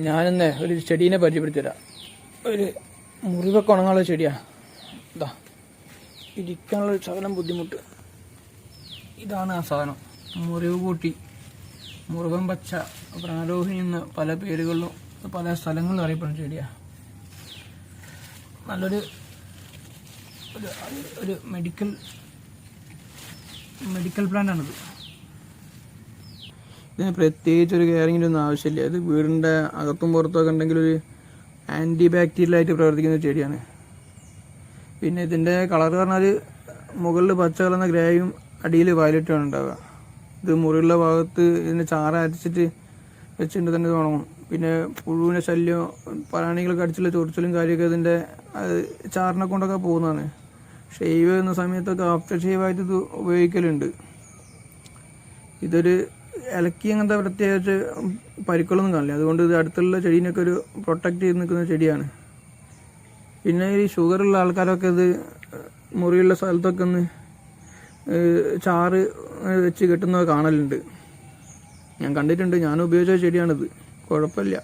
ഞാനിന്ന് ഒരു ചെടീനെ പരിചയപ്പെടുത്തി തരാം. ഒരു മുറിവൊക്കെ ഉണങ്ങാനുള്ള ചെടിയാണ്. ഇതാ ഇരിക്കാനുള്ള ഒരു ശകലം ബുദ്ധിമുട്ട്. ഇതാണ് ആ സാധനം. മുറിവ് കൂട്ടി, മുറുവൻ പച്ച, പ്രാരോഹിണി എന്ന് പല പേരുകളിലും പല സ്ഥലങ്ങളിലും അറിയപ്പെടുന്ന ചെടിയാണ്. നല്ലൊരു ഒരു മെഡിക്കൽ പ്ലാന്റാണിത്. ഇതിന് പ്രത്യേകിച്ച് ഒരു കെയറിങ്ങിൻ്റെ ഒന്നും ആവശ്യമില്ല. ഇത് വീടിൻ്റെ അകത്തും പുറത്തൊക്കെ ഉണ്ടെങ്കിൽ ഒരു ആൻറ്റി ബാക്ടീരിയലായിട്ട് പ്രവർത്തിക്കുന്ന ചെടിയാണ്. പിന്നെ ഇതിൻ്റെ കളർ പറഞ്ഞാൽ മുകളിൽ പച്ച കലർന്ന ഗ്രേയും അടിയിൽ വയലറ്റുമാണ് ഉണ്ടാവുക. ഇത് മുറിയുള്ള ഭാഗത്ത് ഇതിൻ്റെ ചാറ് അരച്ചിട്ട് വെച്ചിട്ട് തന്നെ തുടങ്ങും. പിന്നെ പുഴുവിൻ്റെ ശല്യം, പ്രാണികളൊക്കെ അടിച്ചുള്ള ചൊറിച്ചിലും കാര്യമൊക്കെ ഇതിൻ്റെ ചാറിനെ കൊണ്ടൊക്കെ പോകുന്നതാണ്. ഷെയ്വ് ചെയ്യുന്ന സമയത്തൊക്കെ ആഫ്റ്റർ ഷേവായിട്ട് ഇത് ഉപയോഗിക്കലുണ്ട്. ഇതൊരു ഇലക്കി അങ്ങനത്തെ പ്രത്യേകിച്ച് പരിക്കളൊന്നും കാണില്ല. അതുകൊണ്ട് ഇത് അടുത്തുള്ള ചെടീനൊക്കെ ഒരു പ്രൊട്ടക്റ്റ് ചെയ്ത് നിൽക്കുന്ന ചെടിയാണ്. പിന്നെ ഈ ഷുഗറുള്ള ആൾക്കാരൊക്കെ ഇത് മുറിയുള്ള സ്ഥലത്തൊക്കെ ഒന്ന് ചാറ് വെച്ച് കെട്ടുന്നത് കാണലുണ്ട്. ഞാൻ കണ്ടിട്ടുണ്ട്. ഞാൻ ഉപയോഗിച്ച ചെടിയാണിത്. കുഴപ്പമില്ല.